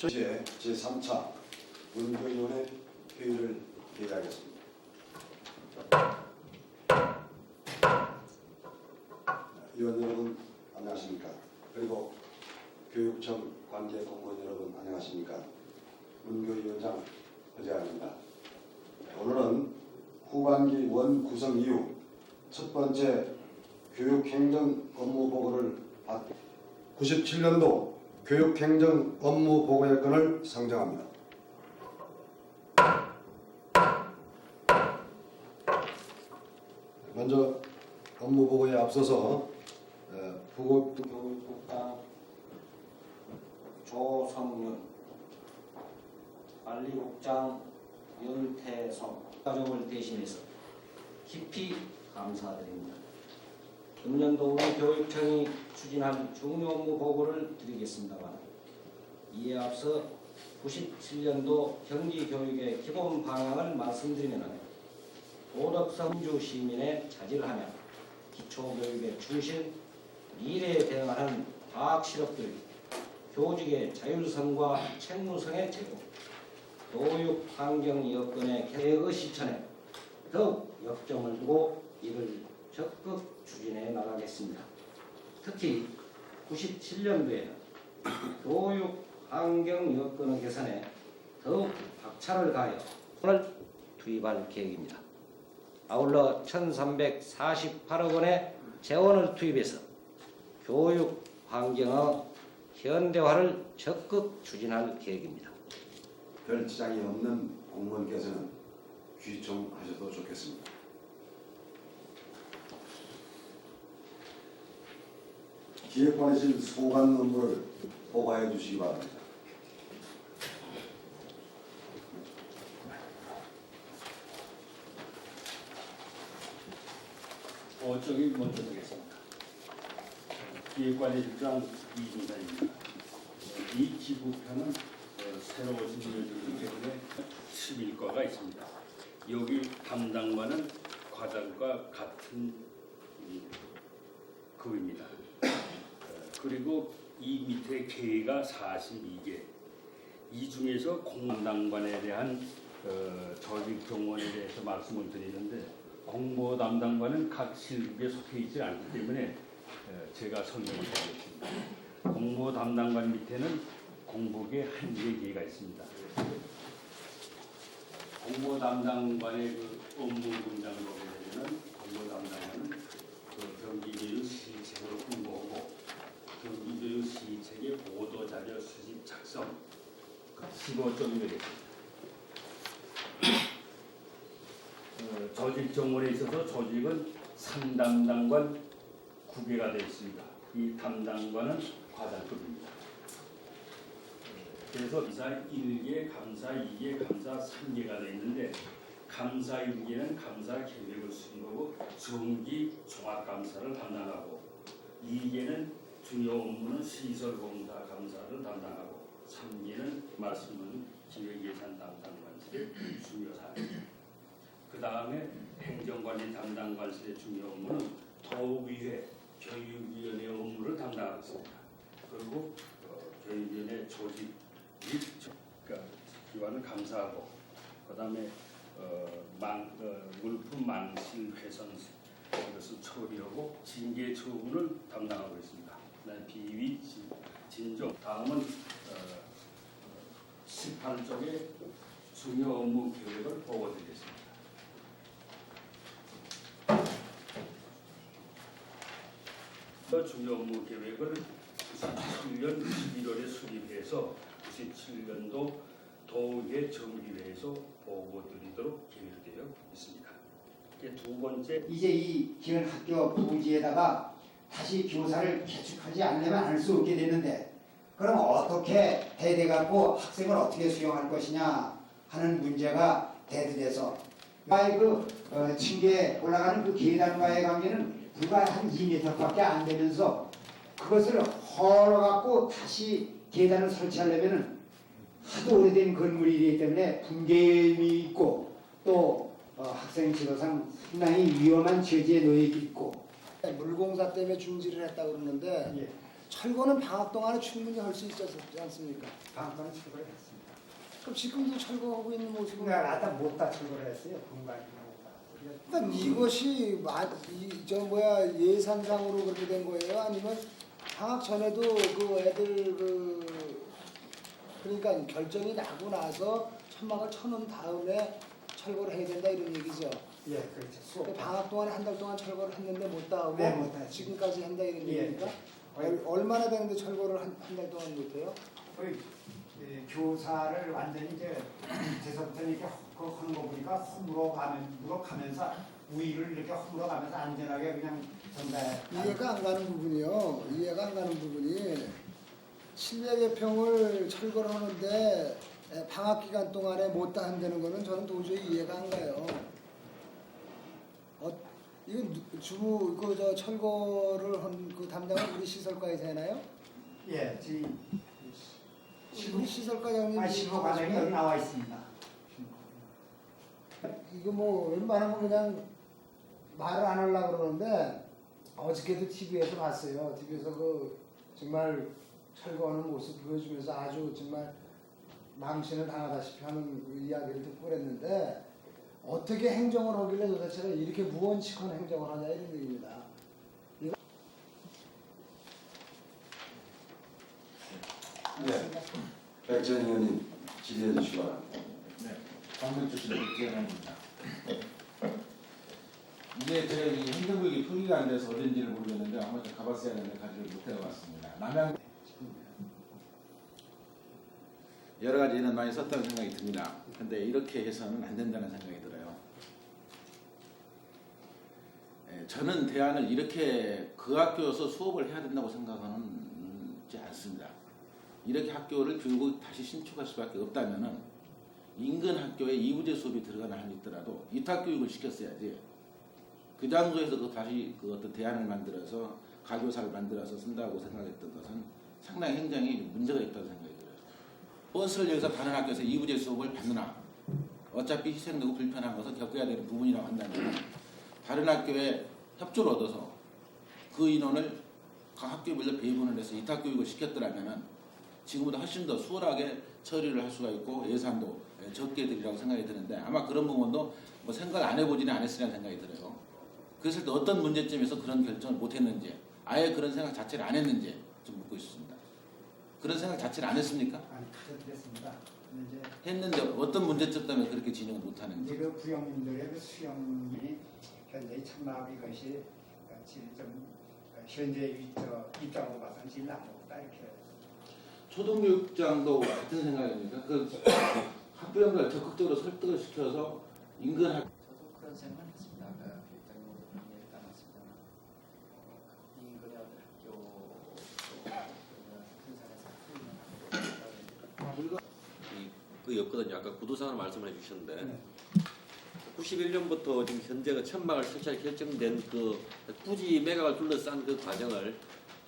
제3차 문교위원회 회의를 개최하겠습니다. 위원 여러분 안녕하십니까? 그리고 교육청 관계 공무원 여러분 안녕하십니까? 문교위원장 허재환입니다. 오늘은 후반기 원 구성 이후 첫 번째 교육행정 업무 보고를 97년도 교육행정 업무 보고의 건을 상정합니다. 먼저 업무 보고에 앞서서 교육국장 조성윤, 관리국장 윤태성 가족을 대신해서 깊이 감사드립니다. 금년도 우리 교육청이 추진할 중요 업무 보고를 드리겠습니다만 이에 앞서 97년도 경기교육의 기본 방향을 말씀드리면 도덕성 민주 시민의 자질을 하며 기초교육의 중심, 미래에 대응하는 과학 실업교육, 교직의 자율성과 책무성의 제고, 교육 환경 여건의 개혁의 실천에 더욱 역점을 두고 이를 적극 추진해 나가겠습니다. 특히 97년도에는 교육 환경 여건의 개선에 더욱 박차를 가하여 돈을 투입할 계획입니다. 아울러 1,348억 원의 재원을 투입해서 교육 환경의 현대화를 적극 추진할 계획입니다. 별 지장이 없는 공무원께서는 귀청하셔도 좋겠습니다. 기획관이실 소관 업무를 보고해 주시기 바랍니다. 저기 먼저 드리겠습니다. 기획관리실장 이준사입니다. 이 지부편은 새로워진 일들이기 때문에 11과가 있습니다. 여기 담당관은 과장과 같은 급입니다. 그리고 이 밑에 계가 42개. 이 중에서 공담관에 대한 조직 경원에 대해서 말씀을 드리는데 공모 담당관은 각 실국에 속해 있지 않기 때문에 제가 설명을 드리겠습니다. 공모 담당관 밑에는 공복에 1개가 있습니다. 공모 담당관의 그 업무 분장을 보게 되면 공모 담당관은 그 경기교육 시책을 홍보하고 경기교육 시책의 보도자료 수집 작성 15점이 되겠습니다. 조직 정원에 있어서 조직은 3담당관 9개가 되어 있습니다. 이 담당관은 과장급입니다. 그래서 감사 1개, 감사 2개, 감사 3개가 되어 있는데 감사 1개는 감사 계획을 수립하고 정기 종합감사를 담당하고 2개는 중요 업무는 시설공사 감사를 담당하고 3개는 말씀은 기획예산 담당관실의 중요 사항입니다. 그 다음에 행정관리 담당관실의 중요 업무는 도의회, 교육위원회 업무를 담당하고 있습니다. 그리고 교육위원회 조직 및 그러니까 기관을 감사하고 그 다음에 물품 망실 훼손 이것을 처리하고 징계 처분을 담당하고 있습니다. 그다음에 비위 진정 다음은 18쪽의 중요 업무 계획을 보고드리겠습니다. 중요 업무 계획을 97년 11월에 수립해서 97년도 도의회 정기회에서 보고드리도록 계획되어 있습니다. 두 번째 이제 이 기흥 학교 부지에다가 다시 교사를 개축하지 않으면 알 수 없게 되는데 그럼 어떻게 해야 돼갖고 학생을 어떻게 수용할 것이냐 하는 문제가 대두돼서 그 층계에 올라가는 그 계단과의 관계는 불과 한 2m밖에 안 되면서 그것을 헐어갖고 다시 계단을 설치하려면 하도 오래된 건물이기 때문에 붕괴음이 있고 또 학생 지도상 상당히 위험한 처지에 놓여 있고 물공사 때문에 중지를 했다고 그러는데 예. 철거는 방학 동안에 충분히 할 수 있지 않습니까? 방송은 철거를 했습니다. 그럼 지금도 철거하고 있는 모습은 그러니까 아까 못다 철거를 했어요. 공간이 못다. 그러니까 이것이 예산상으로 그렇게 된 거예요? 아니면 방학 전에도 그 애들 그러니까 결정이 나고 나서 천막을 쳐놓은 다음에 철거를 해야 된다 이런 얘기죠? 예, 그렇죠. 수업. 그 방학 동안에 한 달 동안 철거를 했는데 못 하고 네, 못 했어요. 지금까지 한다 이런 예. 얘기니까 얼마나 되는데 철거를 한 달 동안 못 해요? 교사를 완전히 이제 제서부터 이렇게 하는 거 보니까 허물어가면서 우위를 이렇게 허물어가면서 안전하게 그냥 전달. 이해가 안 가는 부분이요. 이해가 안 가는 부분이 실내 개평을 철거를 하는데 방학 기간 동안에 못 다 한다는 거는 저는 도저히 이해가 안 가요. 이건 저 철거를 한 그 담당은 우리 시설과에서 하나요? 예, 지금 우리 시설과장님 실무 과정이 여기 나와 있습니다. 이거 뭐 웬만하면 그냥 말을 안 하려고 그러는데 어저께도 TV에서 봤어요. TV에서 그 정말 철거하는 모습 보여주면서 아주 정말 망신을 당하다시피 하는 그 이야기를 듣고 그랬는데 어떻게 행정을 하길래 도대체 이렇게 무언칙한 행정을 하냐 이런 얘기입니다. 네. 백전 의원님 질의해 주시기 바랍니다. 네, 방금 주신 백재현입니다. 이게 제가 이 행정구역이 표기가 안 돼서 어딘지를 모르겠는데 아마 가봤어야 하는데 가지를 못해봤습니다. 남양 여러 가지 는 많이 썼다는 생각이 듭니다. 근데 이렇게 해서는 안 된다는 생각이 들어요. 저는 대안을 이렇게 그 학교에서 수업을 해야 된다고 생각하지 않습니다. 이렇게 학교를 결국 다시 신축할 수밖에 없다면은 인근 학교에 이부제 수업이 들어가는 한이 있더라도 이탁 교육을 시켰어야지. 그 장소에서 다시 어떤 대안을 만들어서 가교사를 만들어서 쓴다고 생각했던 것은 상당히 행정이 문제가 있다고 생각이 들어요. 버스를 여기서 다른 학교에서 이부제 수업을 받느나 어차피 희생되고 불편한 것은 겪어야 되는 부분이라고 한다면 다른 학교에 협조를 얻어서 그 인원을 각 학교별로 배분을 해서 이탁 교육을 시켰더라면은 지금보다 훨씬 더 수월하게 처리를 할 수가 있고 예산도 적게 들이라고 생각이 드는데 아마 그런 부분도 뭐 생각을 안 해보지는 않았으리라는 생각이 들어요. 그랬을 때 어떤 문제점에서 그런 결정을 못했는지 아예 그런 생각 자체를 안 했는지 좀 묻고 있습니다. 그런 생각 자체를 안 했습니까? 아니, 그랬습니다. 이제 했는데 어떤 문제점 때문에 그렇게 진행을 못하는지. 이제 그 부영민들의 그 수영이 현재 참막 이것이 좀 현재 입장으로 봐서는 제일 나쁘다 이렇게. 초등교육장도 같은 생각입니까? 그 학부형들 적극적으로 설득을 시켜서 인근 학 저도 그런 생각을 했습니다. 아까 교육장님도 그런 얘기를 나눴습니다. 인근의 어떤 학교 그 였거든요. 아까 구도상을 말씀해 주셨는데 91년부터 지금 현재가 천막을 설치할 결정된 그 부지 매각을 둘러싼 그 과정을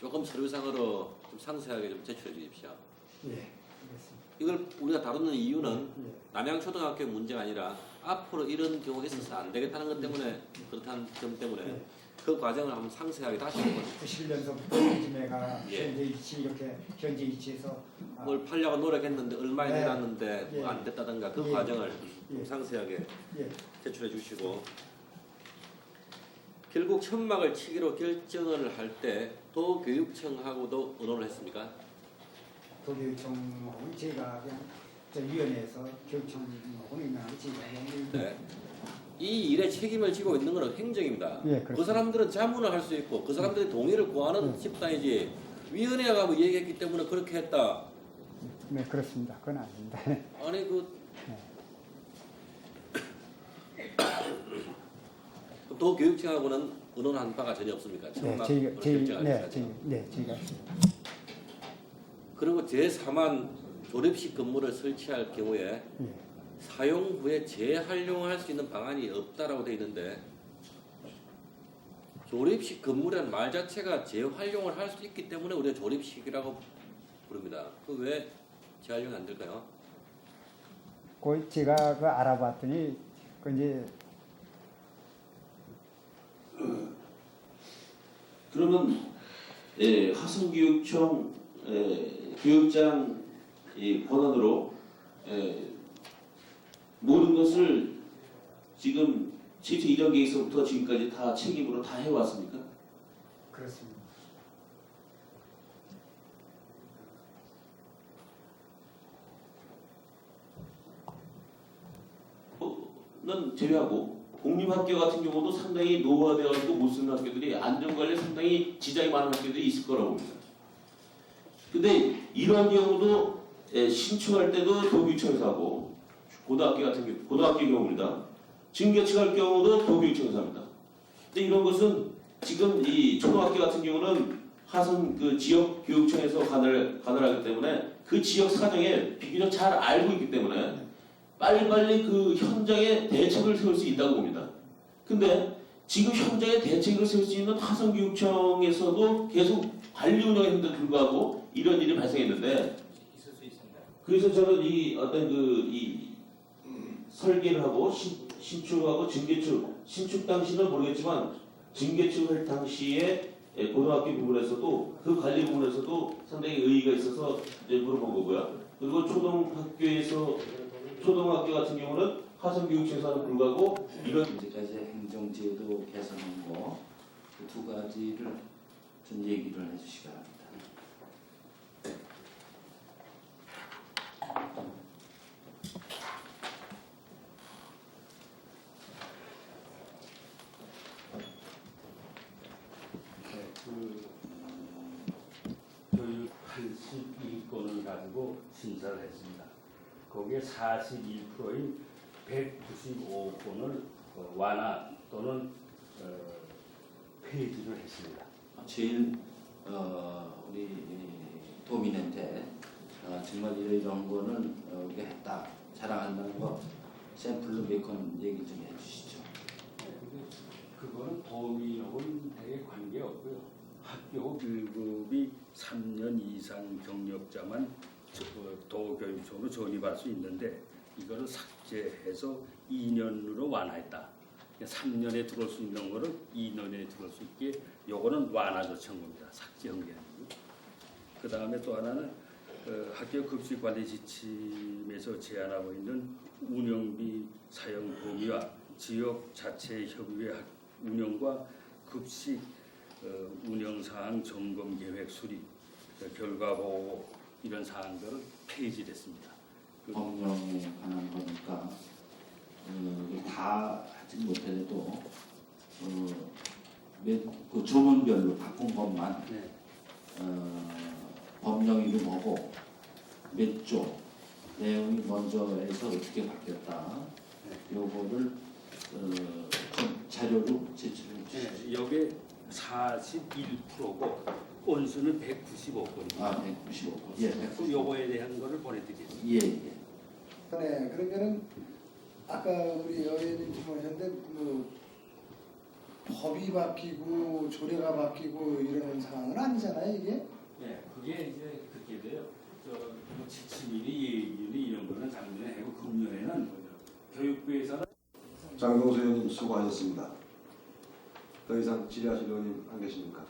조금 서류상으로 좀 상세하게 좀 제출해 주십시오. 예, 알겠습니다. 이걸 우리가 다루는 이유는 예. 남양초등학교의 문제가 아니라 앞으로 이런 경우가 있어서 안 되겠다는 것 때문에 그렇다는 점 때문에 그 과정을 한번 상세하게 다시 한번 90년서부터 요즘에가 예. 현재 위치 이렇게 현재 위치에서 뭘 팔려고 노력했는데 얼마에 네. 내놨는데 예. 뭐 안 됐다든가 그 예. 과정을 좀 예. 상세하게 예. 제출해 주시고 결국 천막을 치기로 결정을 할 때 도교육청하고도 의논을 했습니까? 도교육청하고는 제가 그냥 저 위원회에서 교육청하고는 있는 제가 그냥 네. 이 일에 책임을 지고 있는 것은 행정입니다. 예, 그 그렇습니다. 사람들은 자문을 할 수 있고 그 사람들이 동의를 구하는 집단이지 위원회가 뭐 얘기했기 때문에 그렇게 했다. 네, 그렇습니다. 그건 아닙니다. 아니 도교육청하고는 의논한 바가 전혀 없습니까? 천막 결정하기 전에. 제가 그리고 제3한 조립식 건물을 설치할 경우에 예. 사용 후에 재활용할 수 있는 방안이 없다라고 되어 있는데 조립식 건물이라는 말 자체가 재활용을 할 수 있기 때문에 우리가 조립식이라고 부릅니다. 그 왜 재활용이 안 될까요? 그 제가 그 알아봤더니 그 이제 그러면 화성교육청 교육장 권한으로 모든 것을 지금 최초 이전 계획서부터 지금까지 다 책임으로 다 해왔습니까? 그렇습니다. 는 제외하고 공립학교 같은 경우도 상당히 노후화되어가지고 못 쓰는 학교들이 안전관리에 상당히 지장이 많은 학교들이 있을 거라고 봅니다. 근데 이러한 경우도 신청할 때도 도교육청에서 하고 고등학교 같은 경우 고등학교 경우입니다. 증개청할 경우도 도교육청에서 합니다. 근데 이런 것은 지금 이 초등학교 같은 경우는 화성 그 지역 교육청에서 관할하기 때문에 그 지역 사정에 비교적 잘 알고 있기 때문에 빨리빨리 그 현장에 대책을 세울 수 있다고 봅니다. 근데 지금 현장에 대책을 세울 수 있는 화성교육청에서도 계속 관리 운영했는데도 불구하고 이런 일이 발생했는데 있을 수 있습니다. 그래서 저는 이 어떤 설계를 하고 신축하고 증개축 신축 당시는 모르겠지만 증개축할 당시에 고등학교 부분에서도 그 관리 부분에서도 상당히 의의가 있어서 이제 물어본 거고요. 그리고 초등학교 같은 경우는 화성교육청에서는 불구하고 이런 이제까지 행정제도 개선한 거 그 두 가지를 좀 얘기를 해주시기 바랍니다. 교육 82건을 가지고 심사를 했습니다. 거기에 41%인 195건을 완화 또는 폐지를 했습니다. 제일 우리 도민한테 정말 이런 거는 우리가 했다 자랑한다는 거 샘플로 몇 건 얘기 좀 해주시죠. 그거는 도민하고는 되게 관계없고요. 학교 교육이 3년 이상 경력자만 도교육청으로 전입할 수 있는데 이거를 삭제해서 2년으로 완화했다. 3년에 들어올 수 있는 거를 2년에 들어올 수 있게 요거는 완화 조치한 겁니다. 삭제한 게 아니고. 그 다음에 또 하나는 학교 급식 관리 지침에서 제한하고 있는 운영비 사용 범위와 지역 자체 협의회 운영과 급식 운영 사항 점검 계획 수립 결과 보고 이런 사항들을 폐지됐습니다. 법령에 관한 거니까 다 하지 못해도 그 조문별로 바꾼 것만 네. 법령 이름 뭐고 몇 조 내용이 먼저 해서 어떻게 바뀌었다 요거를 좀 자료로 제출해 주시죠. 네, 여기 41%고 건수는 195건입니다. 아, 195건. 예, 195건. 요거에 대한 거를 보내드리겠습니다. 예, 예. 네, 그러면은 아까 우리 의원님 질문하셨는데 그 법이 바뀌고 조례가 바뀌고 이러는 상황은 아니잖아요, 이게? 네, 그게 이제 그렇게 돼요. 뭐 지침이니 예의니 이런 거는 작년에 하고 금년에는 교육부에서는 장동수 의원님 수고하셨습니다. 더 이상 질의하실 의원님 안 계십니까?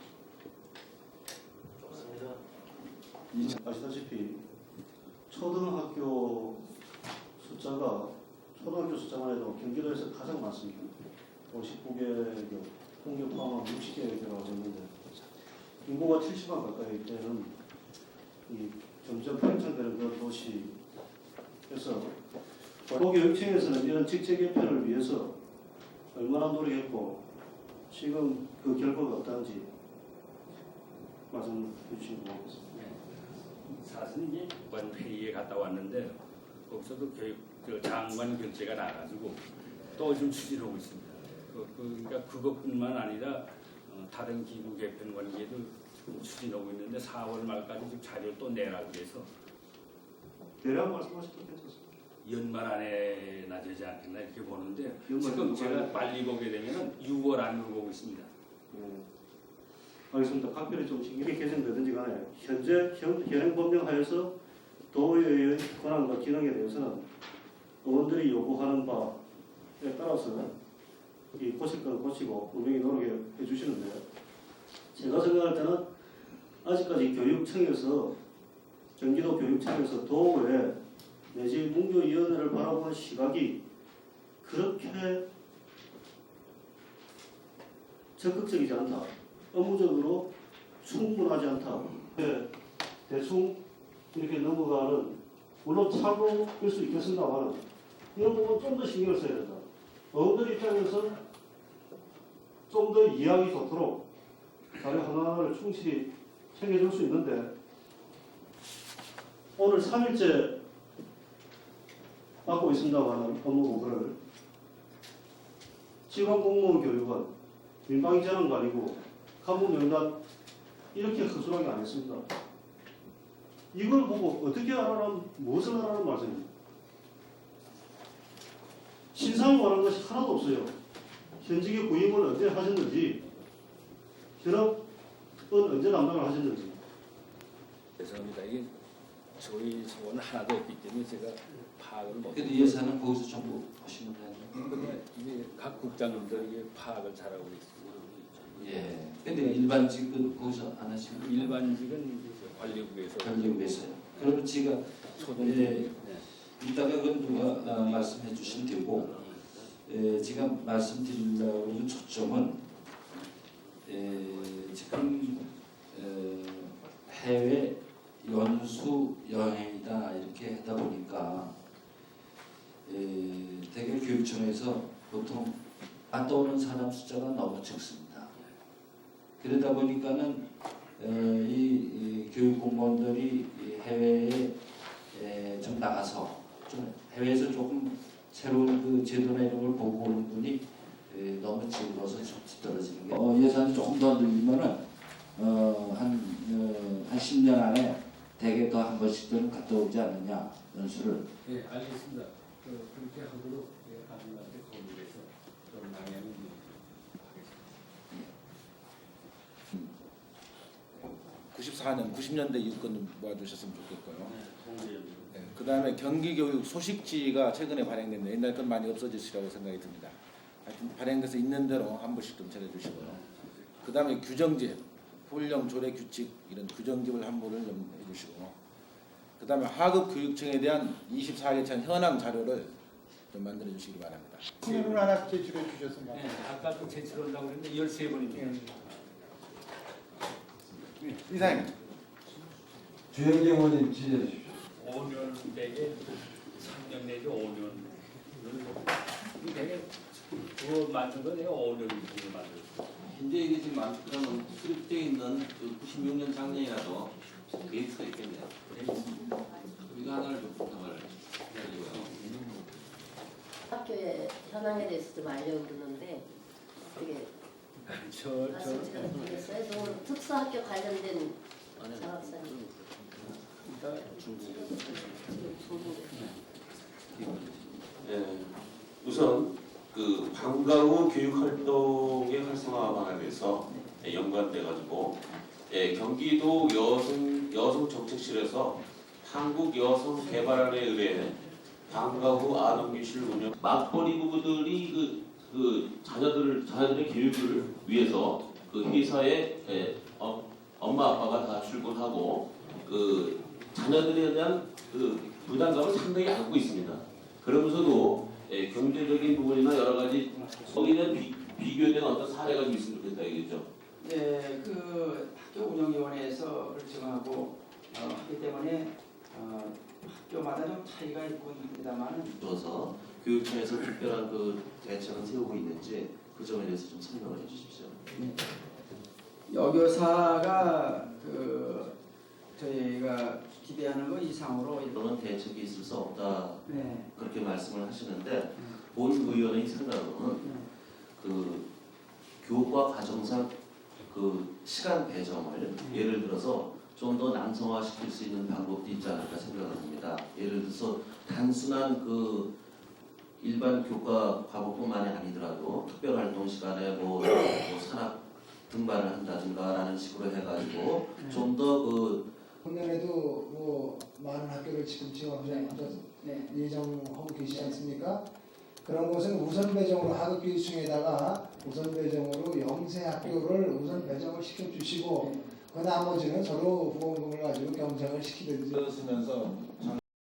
아시다시피 초등학교 숫자가 초등학교 숫자만 해도 경기도에서 가장 많습니다. 59개 교, 통계 포함하면 60개 교라고 했는데 인구가 70만 가까이 되는 이 점점 팽창되는 그런 도시에서 도교육청에서는 이런 직책 개편을 위해서 얼마나 노력했고 지금 그 결과가 어떤지 말씀 주시면 고맙겠습니다. 사실 이게 관 회의에 갔다 왔는데 거기서도 교육 장관 결재가 나가지고 또 좀 추진하고 있습니다. 그러니까 그것뿐만 아니라 다른 기구 개편 관계도 추진하고 있는데 4월 말까지 좀 자료 또 내라고 해서 대략 말씀하셔도 괜찮습니다. 연말 안에나 되지 않겠나 이렇게 보는데 연말 지금 제가 안에. 빨리 보게 되면은 6월 안으로 보고 있습니다. 알겠습니다. 각별히 좀 이게 개정되든지 간에 현재 현행 법령 하에서 도의회의 권한과 기능에 대해서는 의원들이 요구하는 바에 따라서 이 고칠 건 고치고 분명히 노력해 주시는데요. 제가 생각할 때는 아직까지 교육청에서 경기도 교육청에서 도에 내지 문교위원회를 바라보는 시각이 그렇게 적극적이지 않다. 업무적으로 충분하지 않다. 대충 이렇게 넘어가는, 물론 착오일 수 있겠습니다만 이런 부분 좀 더 신경을 써야 된다. 어른들 입장에서 좀 더 이해하기 좋도록 자료 하나하나를 충실히 챙겨줄 수 있는데, 오늘 3일째 맡고 있습니다만 업무 보고를 지방공무원 교육은 민방위재난관리고 간부명단 이렇게 허술하게 안 했습니다. 이걸 보고 어떻게 하라는, 무엇을 하라는 말씀입니까? 신상이 원하는 것이 하나도 없어요. 현직에 구임을 언제 하셨는지, 현업은 언제 담당을 하셨는지. 죄송합니다. 이게 저희 소원 하나도 없기 때문에 제가 파악을 못. 그래도 예산은 거기서 전부 보시면 돼요. 근데 이게 각 국장님들이 파악을 잘하고 있습니다. 예. 근데 일반직은 거기서 안 하시면 일반직은 관리국에서. 관리국에서요. 그러면 제가 초등직. 이따가 그건 누가 말씀해 주시면 되고, 제가 말씀드리려고 하는 초점은 지금 해외 연수 여행이다 이렇게 하다 보니까 대개 교육청에서 보통 떠오는 사람 숫자가 너무 적습니다. 그러다 보니까는 이 교육 공무원들이 해외에 좀 나가서 좀 해외에서 조금 새로운 그 제도나 이런 걸 보고 오는 분이 너무 적어서 좀 뒤떨어지는 게 예산이 조금 더 늘리면은 한 10년 안에 대개 더 한 번씩은 갔다 오지 않느냐 연수를. 예, 알겠습니다. 그렇게 하도록 아들한테 건의해서 그런 방향을 하겠습니다. 94년, 90년대 이권 모아주셨으면 좋겠고요. 네, 그 다음에 경기교육 소식지가 최근에 발행됐는데 옛날 건 많이 없어졌으라고 생각이 듭니다. 하여튼 발행돼서 있는 대로 한 번씩 좀 찾아주시고요. 그 다음에 규정집, 훈령 조례 규칙 이런 규정집을 한 번을 좀 해주시고, 그 다음에 하급교육청에 대한 24개천 현황 자료를 좀 만들어 주시기 바랍니다. 신문을 하나 제출해 주셨습니다. 네, 아까도 제출한다고 그랬는데 13번입니다. 이사님. 주영기 의원님 지지해 주십시오. 5년 되게 3년 내지 5년. 이게 되게 그거 만든 거 내가 5년 정도 만들었어. 현재 이게 지금 그러면 수립되어 있는 그 96년 작년이라도 베이스가 있겠네요. 이거 하나를 좀 부탁을 해드리고요. 학교의 현황에 대해서 좀 알려고 그러는데 되게 말씀드려도 되겠어요? 좀 특수학교 관련된 장학사님. 예, 우선 그 방과 후 교육 활동의 활성화 방안에 대해서 연관돼 가지고 경기도 여성 정책실에서 한국 여성 개발원에 의뢰 방과 후 아동교실 운영 맞벌이 부부들이 그 자녀들의 교육을 위해서 그 회사에 엄마 아빠가 다 출근하고 그 자녀들에 대한 그 부담감을 상당히 안고 있습니다. 그러면서도 경제적인 부분이나 여러 가지 거기는 비교된 어떤 사례가 좀 있으면 좋겠다 이거죠. 네, 그 학교 운영위원회에서 정하고 하기 때문에 학교마다 좀 차이가 있고 합니다만. 줘서 교육청에서 특별한 그 대책을 세우고 있는지 그 점에 대해서 좀 설명을 해주십시오. 여교사가 그 저희가 기대하는 것 이상으로 그런 대책이 있을 수 없다. 네. 그렇게 말씀을 하시는데 본 의원의 생각으로는 그 교과 과정상 그 시간 배정을 예를 들어서 좀 더 남성화시킬 수 있는 방법도 있지 않을까 생각을 합니다. 예를 들어서 단순한 그 일반 교과 과목뿐만이 아니더라도 특별활동 시간에 뭐 산악 등반을 한다든가라는 식으로 해가지고 좀 더 그 작년에도 뭐 많은 학교를 지금 예정하고 계시지 않습니까? 그런 곳은 우선 배정으로 하급교육청에다가 우선 배정으로 영세 학교를 우선 배정을 시켜주시고 그 나머지는 서로 후원금을 가지고 경쟁을 시키든지. 쓰면서